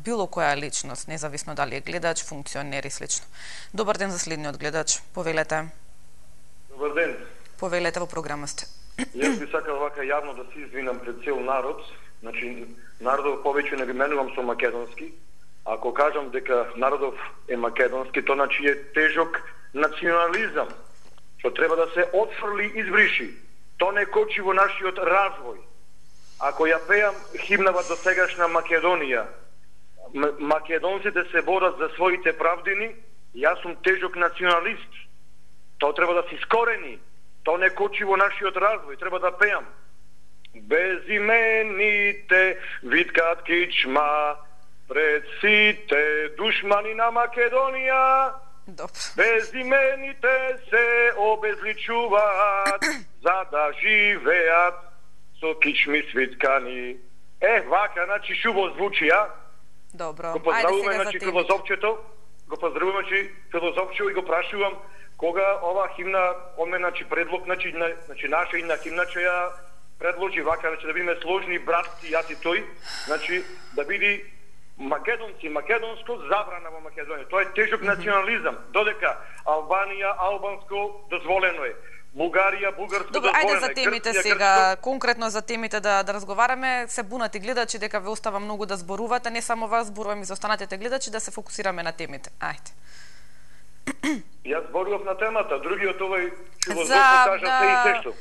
било која личност, независно дали е гледач, функционер и слично. Добар ден за следниот гледач. Повелете. Добар ден. Повелете во програма сте. Јас би сакал вака јавно да се извинам пред цел народ. Значи, народов повеќе не ги менувам со македонски. Ако кажам дека народов е македонски, то значи е тежок национализам, што треба да се отфрли и избриши. То не кочи во нашиот развој. Ако ја пеам химнава до сегашна Македонија, македонците се борат за своите правдини, јас сум тежок националист. То треба да се искорени. То не кочи во нашиот развој, треба да пеам. Безимените виткат кичма пред сите душмани на Македонија. Безимените се обезличуваат за да живеат со кичми свиткани. Вака, значи шубо звучи, а? Добро. Го поздравуваме, значи, филозофчето. Го поздравуваме, значи, филозофчето и го прашувам кога ова химна, оме, значи, предлог, значи, наша една химна, че ја предложи вака, значи, да бидеме сложни братци, јас и тој, значи, да биде македонци, македонско забрана во Македонија. Тоа е тежок национализам. Додека Албанија, албанско дозволено е. Бугарија, бугарско Добро, дозволено е. Ајде за темите Грција, сега, грцко... конкретно за темите да разговараме. Се бунат и гледачи дека ве остава многу да зборувате, не само вас зборувам и за останатите гледачи, да се фокусираме на темите. Ајде. Јас зборував на темата, другиот овој филозоф кажа се и се што.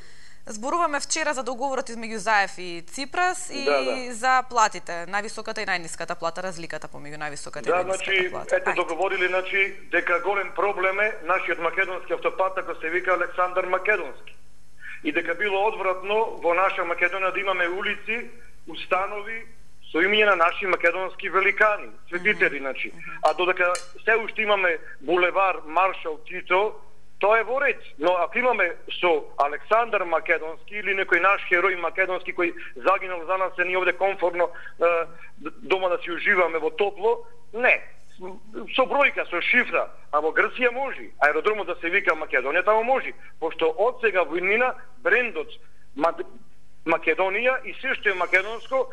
Зборуваме вчера за договорот измеѓу Заев и Ципрас и за платите, највисоката и најниската плата, разликата помеѓу највисоката и најниската плата. Ете договорили, значи, дека голем проблем е нашиот македонски автопат, ако се вика Александар Македонски. И дека било одвратно во наша Македонија да имаме улици, установи со имиња на наши македонски великани, светители, значи. А додека се уште имаме булевар Маршал Тито, тоа е во ред. Но ако имаме со Александар Македонски или некој наш херој македонски кој загинал за нас, се ние овде комфортно дома да си уживаме во топло, не. Со бројка, со шифра, а во Грција може. Аеродромот да се вика Македонија, тамо може. Пошто од сега во иднина брендот Македонија и се што е македонско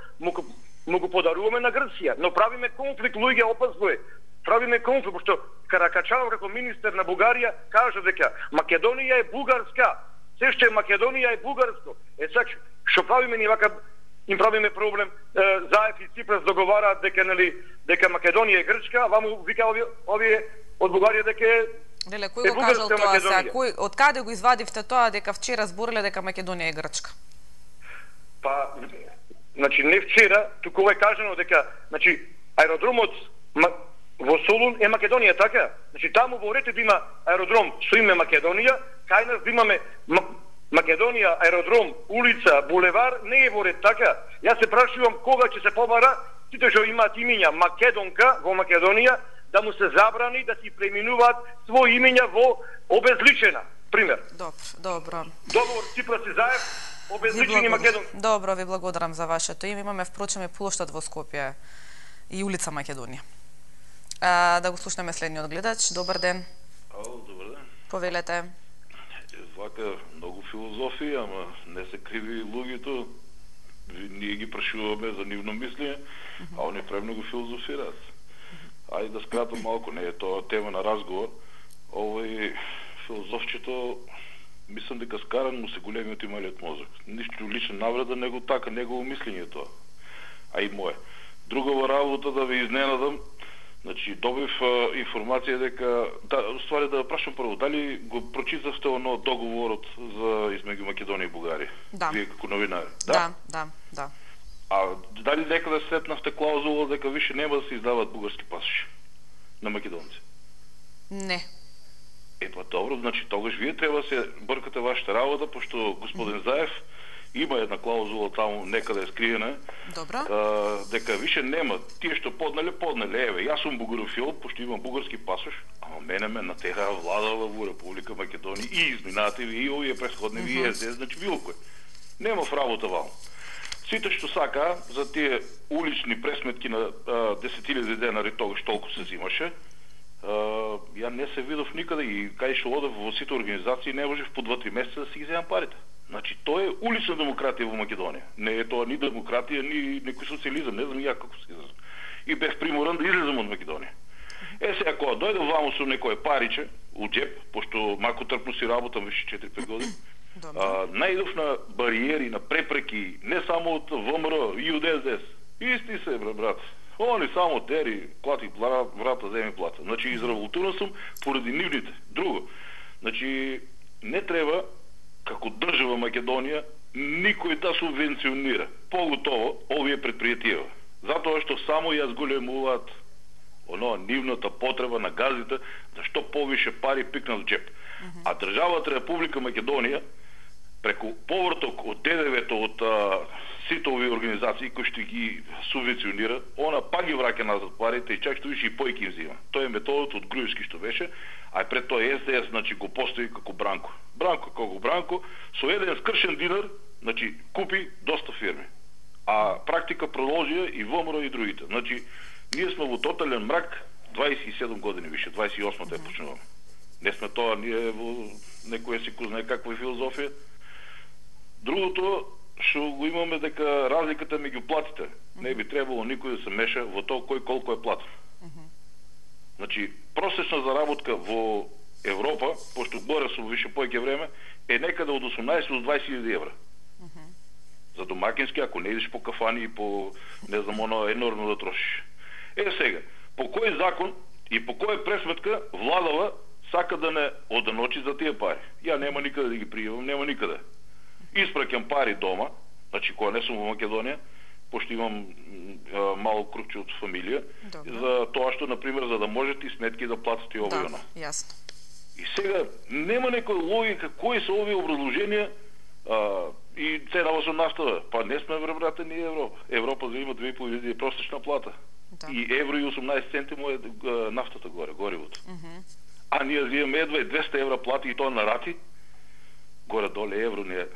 му го подаруваме на Грција. Но правиме конфликт, луѓе, опасно е. Правиме конфликт, пошто Каракачанов како министер на Бугарија кажа дека Македонија е бугарска. Се што е Македонија е бугарско. Сак што правиме ни вака, им правиме проблем. Заев и Ципрас договараат дека дека Македонија е грчка, а ваму вика овие од Бугарија дека е Леле, кој го кажал тоа сега? Од каде го извадивте тоа дека вчера збореле дека Македонија е грчка? Па, значи не вчера, туку е кажано дека, значи аеродромот во Солун е Македонија, така? Значи таму во рете да има аеродром со име Македонија, кај нас да имаме Македонија, аеродром, улица, булевар, не е во ред, така? Јас се прашувам кога ќе се побара сите што имаат имиња Македонка во Македонија, да му се забрани да си преминуваат своји имиња во обезличена, пример. Добро. Договор Ципрас и Заев, обезличени македонци. Добро, ви благодарам за вашето име. Имаме впрочем и плоштад во Скопје и улица Македонија. Да го слушнеме следниот гледач. Добар ден. Ало, добар ден. Повелете. Вака многу филозофија, ама не се криви луѓето. Ние ги прашуваме за нивно мислење, а они премногу филозофираат. Ајде да скратам малку, не е тоа тема на разговор. Овој филозофчето, мислам дека скаран му се големиот и малиот мозок. Ништо лична навреда, него така, негово мислење тоа. А и мое. Другова работа да ви изненадам, значи добив информација дека, ствари да прашам прво, дали го прочитавте оно договорот за измеѓу Македонија и Бугарија? Да. Вие како новинари? Да. А дали некаде сретнавте клаузула дека више нема да се издаваат бугарски пасоши на македонци? Не. Па добро, значи тогаш вие треба да се бъркате вашата работа, пошто господин Заев има една клаузула таму некаде скриена. Добро. Дека више нема тие што поднале. Еве, јас сум бугарофил, пошто имам бугарски пасош, ама мене ме натера владава во Република Македонија и изминати ви и овие претходни ви СДС, значи било кој. Нема работа вал. Сите што сака за тие улични пресметки на 10.000 денари тогаш толку се взимаше. Ја не се видов никаде и кај што одев во сите организации не можев по 2-3 месеца да си ги земам парите. Значи, тоа е улична демократија во Македонија. Не е тоа ни демократија, ни некој социализам, не знам ја како се изразам. И бев приморан да излезам од Македонија. Сега, кога дојдов ваму со некој париче, у джеп, пошто мако трпно си работам више 4-5 години, најдов на бариери, на препреки, не само од ВМРО и од СДС. Исти се, брат. Они само дери, клати врата, земи плата. Значи, израволтуран сум поради нивните. Друго, значи, не треба како држава Македонија никој да субвенционира. Поготово овие предпријатија. Затоа што само ја зголемуваат нивната потреба на газите за што повише пари пикнат в джеп. А државата Република Македонија преку поврток од ДДВ-то од сите овие организации кои што ги субвенционира, она пак ги враќа назад парите и чак што више и појки им взима. Тоа е методот од Груевски што беше, а пред тоа СДС, значи, го постои како Бранко. Бранко, со еден скршен динар, значи, купи доста фирми. А практика продолжија и ВМРО и другите. Значи, ние сме во тотален мрак 27 години више, 28-та е почнуваме. Не сме тоа, ние во некоја си знае каква филозофија. Другото, што го имаме дека разликата меѓу платите. Не би требало никој да се меша во тоа кој колку е платен. Значи, просечна заработка во Европа, пошто горе со више појќе време, е некаде од 18 до 20.000 евра. За домакински, ако не идеш по кафани и по, не знам, оно енормно да трошиш. Сега, по кој закон и по која пресметка владава сака да не оданочи за тие пари? Ја нема никаде да ги пријавам, нема никаде. Испраќам пари дома, значи кога не сум во Македонија, пошто имам мало крупче од фамилија, за тоа што, например, за да можете и сметки да платите и ово и оно. Јасно. И сега, нема некоја логика, кои се овие образложенија и ценава со нафта. Па не сме, брате, ни Европа. Европа за има 2.500 просечна плата. И евро и 18 центи му е нафтата горе, горивото. А ние имаме едва и 200 евра плати и тоа на рати, горе-доле евро ни е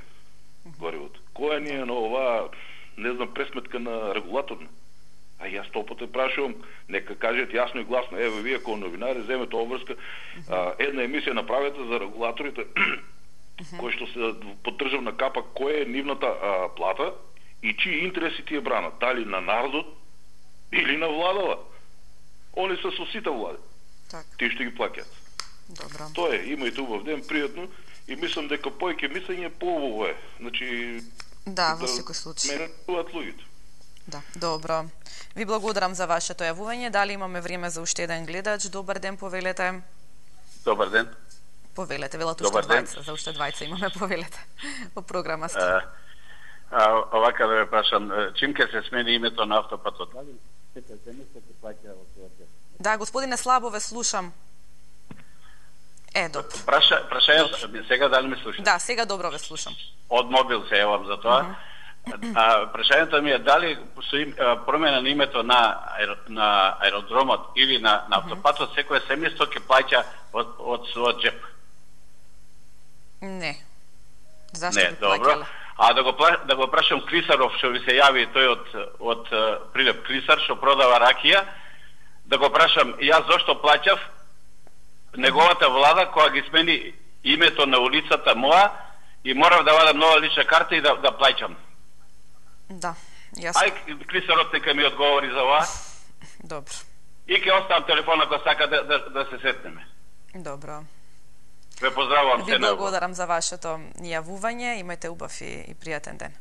горивото. Која ни е на ова, не знам, пресметка на регулаторна? А јас топот прашувам, нека кажат јасно и гласно, еве вие како новинари земете обврска, една емисија направете за регулаторите, кој што се поддржав на капа, која е нивната плата и чии интереси тие бранат, дали на народот или на владава. Они се со сите влади. Тие што ги плаќаат. Добро. Тоа е, имајте убав ден, пријатно, и мислам дека појќе мислење по-убаво е. Значи, да, во секој случај. Мене тоа луѓето. Да, добро. Ви благодарам за вашето јавување. Дали имаме време за уште еден гледач? Добар ден, повелете. Добар ден. Повелете, велат уште двајца, за уште двајца имаме, повелете. Во програма сте. Овака да ве прашам, чим ке се смени името на автопатот? Да, господине, слабо ве слушам. Добро. Прашањето, сега дали ме слушате? Да, сега добро ве слушам. Од мобил се јавам за тоа. Прашањето ми е дали промена на името на аеродромот или на автопатот секој семејство ќе плаќа од својот джеп? Не. Зашто би плаќале? А да го прашам Клисаров, што ви се јави тој од Прилеп Клисар, што продава ракија, да го прашам јас зошто плаќав неговата влада која ги смени името на улицата моја и морав да вадам нова лична карта и да плаќам. Да, јасно. Ај, Клисарот нека ми одговори за ова. Добро. И ќе оставам телефон ако сака да се сетнеме. Добро. Ве поздравувам се. Ви благодарам за вашето јавување. Имајте убав и пријатен ден.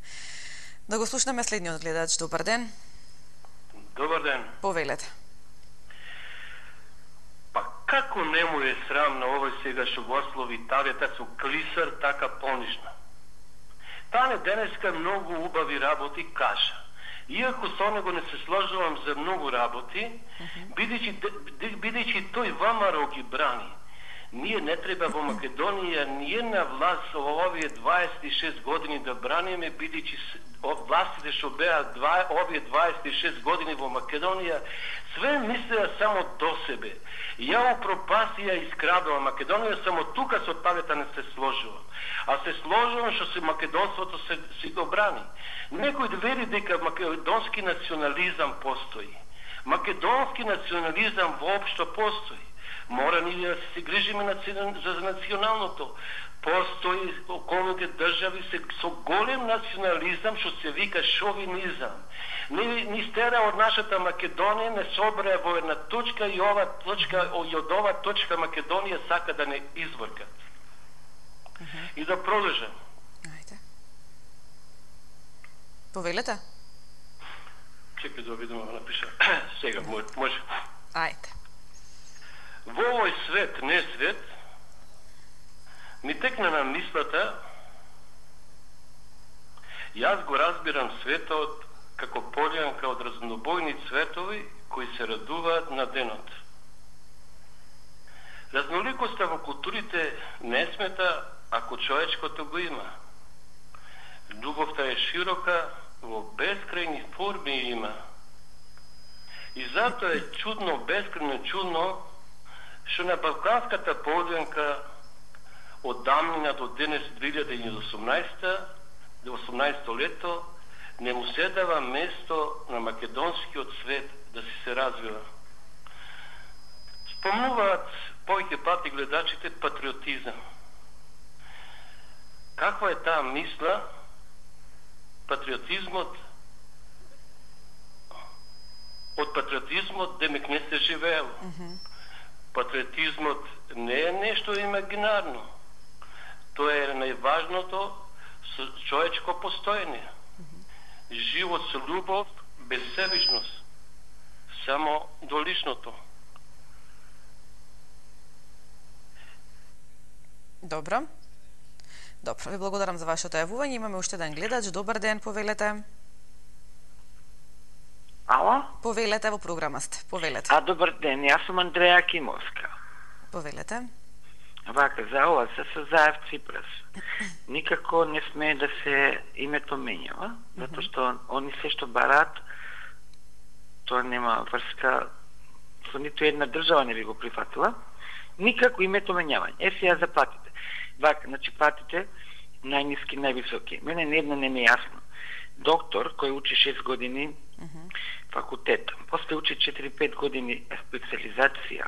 Да го слушнеме следниот гледач. Добар ден. Добар ден. Повелете. Па како не му е срам на овој сега што го ослови табета со Клисар така понижно? Тане денеска многу убави работи кажа. Иако со него не се сложувам за многу работи, бидејќи тој ВМРО ги брани. Ние не треба во Македонија ниједна власт во овие 26 години да браниме, бидејќи властите што беа овие 26 години во Македонија све мислеа само до себе. Ја упропастија и искрадува Македонија, само тука со тавета не се сложувам. А се сложувам што се македонството се го брани. Некој да вери дека македонски национализам постои. Македонски национализам воопшто постои. Мора ни да се грижиме за националното. Постои околните држави со голем национализам што се вика шовинизам. Ни стера од нашата Македонија, не собра во една точка и ова точка, и од ова точка Македонија сака да не извркат. И да продолжам. Ајде. Повелете? Чекај да видам да напиша. Сега, може. Ајде. Во овој свет, не свет, ми текна на мислата, јас го разбирам светот како полјанка од разнобојни цветови кои се радуваат на денот. Разноликоста во културите не смета ако човечкото го има. Љубовта е широка, во бескрајни форми има. И затоа е чудно, бескрајно чудно, што на балканската полјанка од дамнина до денес 2018 лето не му се дава место на македонскиот свет да си се развива. Спомнуваат повеќе пати гледачите патриотизам. Каква е таа мисла? Патриотизмот, од патриотизмот демек не се живеело. Патриотизмот не е нешто имагинарно. Тоа е најважното со човечко постоење. Живот со љубов, без себичност, само до личното. Добро. Добро, ви благодарам за вашето јавување. Имаме уште еден гледач. Добар ден, повелете. Ало? Повелете, во програма сте. Повелете. Добар ден, јас сум Андреја Кимовска. Повелете. Вака, за ова се Заев Ципрас. Никако не смее да се името менјава, затоа што они се што барат, тоа нема врска со ниту една држава не би го прифатила. Никако името менјавање. Сега за платите. Вака, значи платите најниски, највисоки. Мене неедно не ми е јасно. Доктор кој учи 6 години факултет, после учи 4-5 години специализација,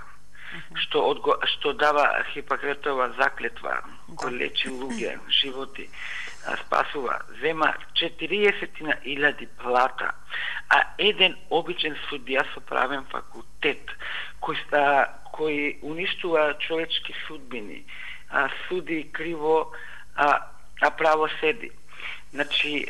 што дава Хипократова заклетва, кој лечи луѓе, животи, спасува, зема 40.000 плата, а еден обичен судија со правен факултет, кој уништува човечки судбини, суди криво, а право седи. Значи,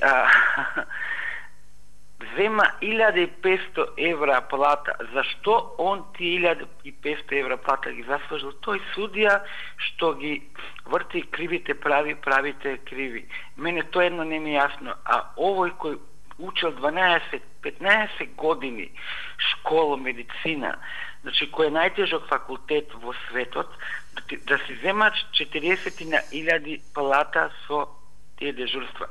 зема 1500 евра плата. Зашто он ти 1500 евра плата ги заслужил? Тој судија што ги врти кривите прави, правите криви. Мене тоа едно не ми е јасно. А овој кој учил 12-15 години школа, медицина, значи кој е најтежок факултет во светот, да си земат 40.000 плата со тие дежурства.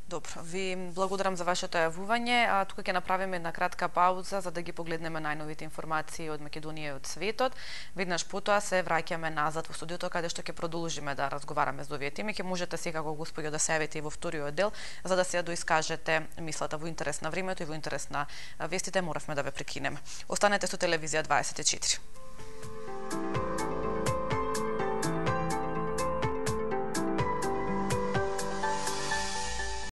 Добро, ви благодарам за вашето јавување, а тука ќе направиме една кратка пауза за да ги погледнеме најновите информации од Македонија и од светот. Веднаш потоа се враќаме назад во студиото каде што ќе продолжиме да разговараме за овие теми. Ќе можете секако господи да се јавите и во вториот дел за да се доискажете мислата во интерес на времето и во интерес на вестите. Моравме да ве прекинеме. Останете со телевизија 24.